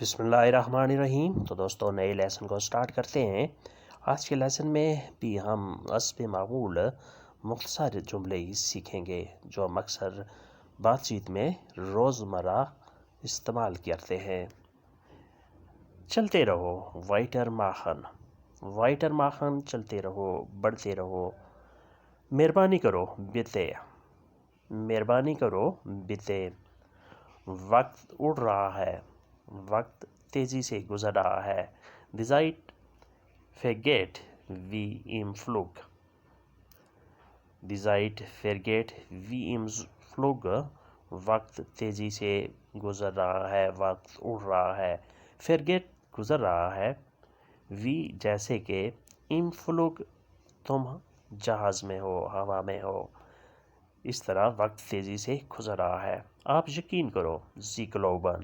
بسم اللہ الرحمن الرحیم۔ تو دوستوں نئے لیسن کو سٹارٹ کرتے ہیں۔ آج کے لیسن میں بھی ہم حسب معمول مختصر جملے سیکھیں گے جو ہم اکثر بات چیت میں روزمرہ استعمال کرتے ہیں۔ چلتے رہو وائٹر ماخن، وائٹر ماخن، چلتے رہو، بڑھتے رہو۔ مہربانی کرو بتے، مہربانی کرو بتے۔ وقت اڑ رہا ہے، وقت تیزی سے گزر رہا ہے۔ Die Zeit vergeht wie im Flug، Die Zeit vergeht wie im Flug۔ وقت تیزی سے گزر رہا ہے، وقت اڑ رہا ہے۔ Vergeht گزر رہا ہے، wie جیسے کہ، im Flug تم جہاز میں ہو، ہوا میں ہو۔ اس طرح وقت تیزی سے گزر رہا ہے۔ آپ یقین کرو Sie glauben،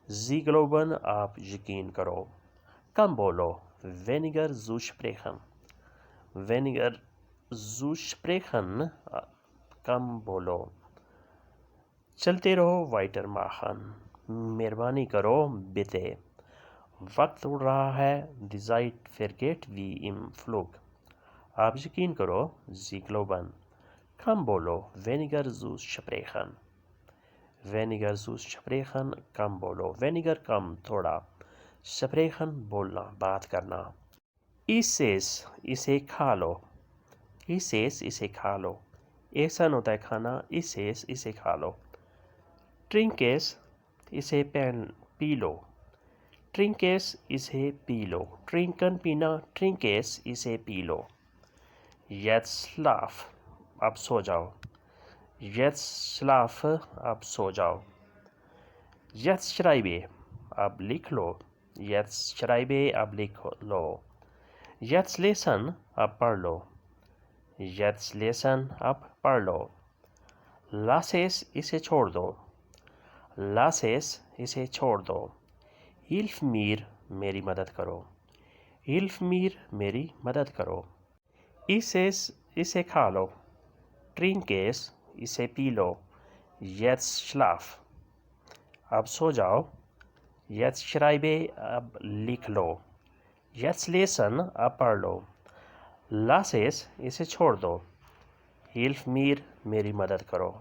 Sie glauben آپ یقین کرو۔ کم بولو weniger zu sprechen، weniger zu sprechen کم بولو۔ چلتے رہو weiter machen، مہربانی کرو bitte۔ وقت اڑ رہا ہے die Zeit vergeht wie im Flug۔ آپ یقین کرو Sie glauben۔ کم بولو weniger zu sprechen، weniger zu sprechen کم بولو۔ weniger کم، تھوڑا، sprechen بولنا، بات کرنا۔ اسیس اسے کھا لو، اسیس اسے کھا لو۔ احسان ہوتا ہے کھانا، اسیس اسے کھا لو۔ ٹرنکیس اسے پی لو، ٹرنکیس اسے پی لو۔ ٹرنکن پینا، ٹرنکیس اسے پی لو۔ Jetzt schlaf اب سو جاؤ، Jetzt schlaf اب سو جاؤ۔ Jetzt schreibe اب لکھ لو، Jetzt schreibe اب لکھ لو۔ Jetzt lesen اب پڑھ لو، Jetzt lesen اب پڑھ لو۔ Lass es اسے چھوڑ دو، Lass es اسے چھوڑ دو۔ Hilf mir میری مدد کرو، Hilf mir میری مدد کرو۔ اسیس اسے کھا لو، ٹرنکیس اسے پی لو۔ Jetzt schlaf اب سو جاؤ، Jetzt schreibe اب لکھ لو۔ Jetzt lesen اب پڑھ لو۔ Lass es اسے چھوڑ دو۔ Hilf mir میری مدد کرو،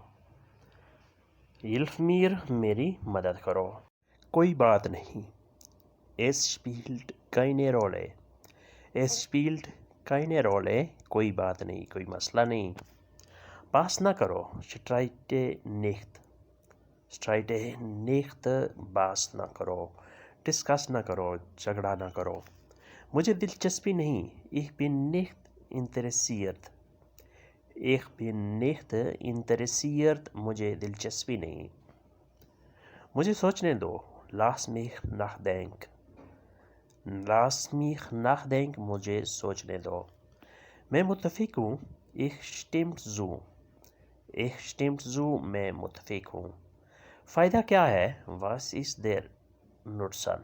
Hilf mir میری مدد کرو۔ کوئی بات نہیں، Es spielt keine Rolle، Es spielt keine Rolle کوئی بات نہیں، کوئی مسئلہ نہیں۔ باس نہ کرو streite nicht، streite nicht باس نہ کرو۔ ڈسکس نہ کرو، جھگڑا نہ کرو۔ مجھے دلچسپی نہیں، ich bin nicht interessiert، ich bin nicht interessiert مجھے دلچسپی نہیں۔ مجھے سوچنے دو lass mich nachdenken، lass mich nachdenken مجھے سوچنے دو۔ میں متفق ہوں ich stimme zu، ich stimme zu میں متفق ہوں۔ فائدہ کیا ہے was ist der Nutzen،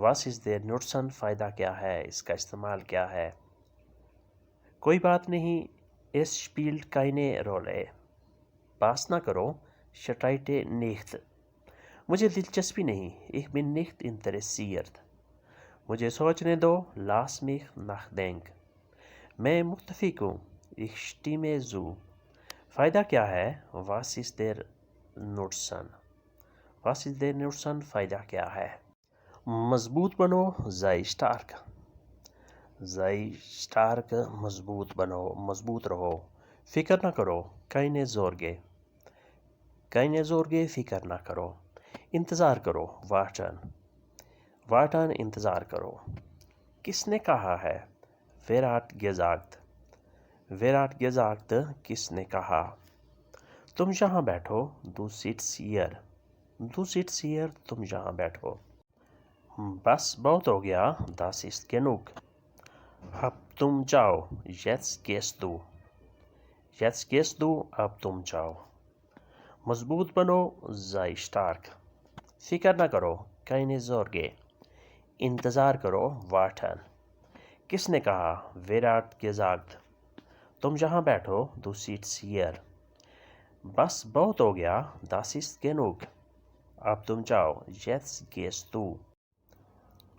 was ist der Nutzen فائدہ کیا ہے، اس کا استعمال کیا ہے۔ کوئی بات نہیں es spielt keine Rolle، باس نہ کرو streite nicht، مجھے دلچسپی نہیں ich bin nicht interessiert، مجھے سوچنے دو lass mich nachdenken، میں متفق ہوں ich stimme zu۔ فائدہ کیا ہے was ist der Nutzen، was ist der Nutzen فائدہ کیا ہے۔ مضبوط بنو sei stark، sei stark مضبوط بنو، مضبوط رہو۔ فکر نہ کرو keine Sorge، keine Sorge فکر نہ کرو۔ انتظار کرو warten، warten انتظار کرو۔ کس نے کہا ہے wer hat gesagt، wer hat gesagt کس نے کہا۔ تم یہاں بیٹھو du sitzt hier، du sitzt hier تم یہاں بیٹھو۔ بس بہت ہو گیا das ist genug، اب تم جاؤ jetzt gehst du، jetzt gehst du اب تم جاؤ۔ مضبوط بنو sei stark، فکر نہ کرو keine Sorge، انتظار کرو warten۔ کس نے کہا wer hat gesagt، تم یہاں بیٹھو du sitzt hier۔ بس بہت ہو گیا das ist genug، اب تم جاؤ. Jetzt gehst du.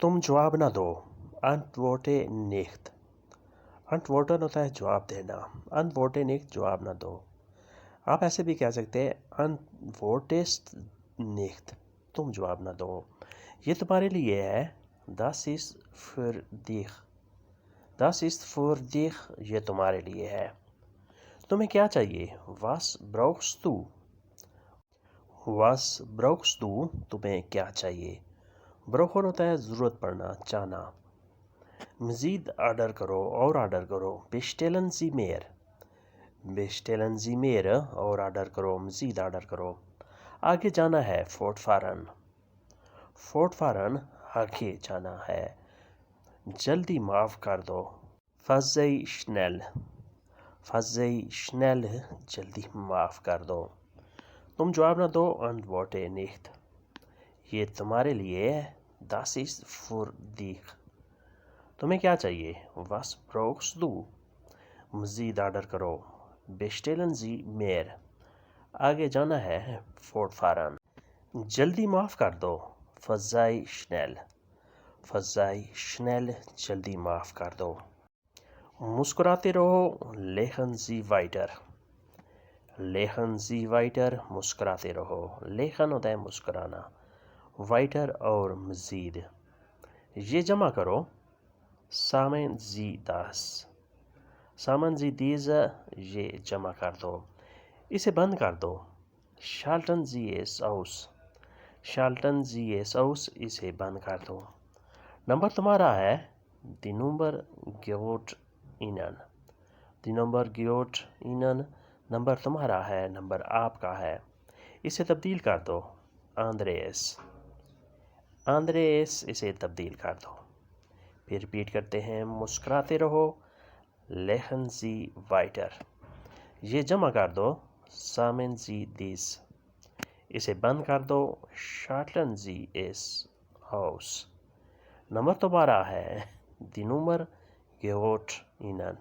تم جواب نہ دو. Antworte nicht. Antworten ہوتا ہے جواب دینا. Antworte nicht جواب نہ دو. آپ ایسے بھی کہہ سکتے ہیں Antwortest nicht. تم جواب نہ دو. یہ تمہارے لیے ہے. Das ist für dich. Das ist für dich. یہ تمہارے لیے ہے. تمہیں کیا چاہیے؟ Was brauchst du? Was brauchst du? تمہیں کیا چاہیے؟ brauchen ہوتا ہے ضرورت پڑنا، چاہنا. مزید آرڈر کرو، اور آرڈر کرو. bestellen Sie mehr. bestellen Sie mehr. اور آرڈر کرو، مزید آرڈر کرو. آگے جانا ہے fortfahren. fortfahren آگے جانا ہے. جلدی معاف کر دو. verzeih schnell. verzeih schnell جلدی معاف کر دو. تم جواب نہ دو. Antworte nicht. یہ تمہارے لیے ہے. Das ist für dich. تمہیں کیا چاہیے؟ Was brauchst du? مزید آرڈر کرو. bestellen Sie mehr. آگے جانا ہے fortfahren. جلدی معاف کر دو. verzeih schnell. verzeih schnell جلدی معاف کر دو. مسکراتے رہو. lachen Sie weiter. lachen Sie weiter مسکراتے رہو. lachen ہوتا ہے مسکرانا. weiter اور مزید. یہ جمع کرو. Samen Sie das. Samen Sie diese یہ جمع کر دو. اسے بند کر دو. Schalten Sie es aus. Schalten Sie es aus اسے بند کر دو. نمبر تمہارا ہے. Die Nummer gehört Ihnen. Die Nummer gehört Ihnen. Number تمہارا ہے، نمبر آپ کا ہے. اسے تبدیل کر دو. Andres. Andres اسے تبدیل کر دو. پھر ریپیٹ کرتے ہیں. مسکراتے رہو. lachen Sie weiter. یہ جمع کر دو. Samen Sie dies. اسے بند کر دو. Schalten Sie es aus. Number تمہارا ہے. Die Nummer gehört Ihnen.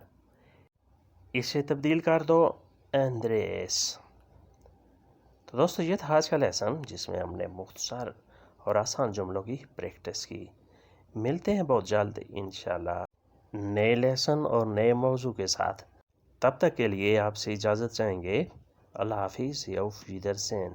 اسے تبدیل کر دو. Andres. تو دوستو یہ تھا آج کا لیسن جس میں ہم نے مختصر اور آسان جملوں کی پریکٹس کی. ملتے ہیں بہت جلد انشاءاللہ نئے لیسن اور نئے موضوع کے ساتھ. تب تک کے لیے آپ سے اجازت چاہیں گے. اللہ حافظ. auf Wiedersehen.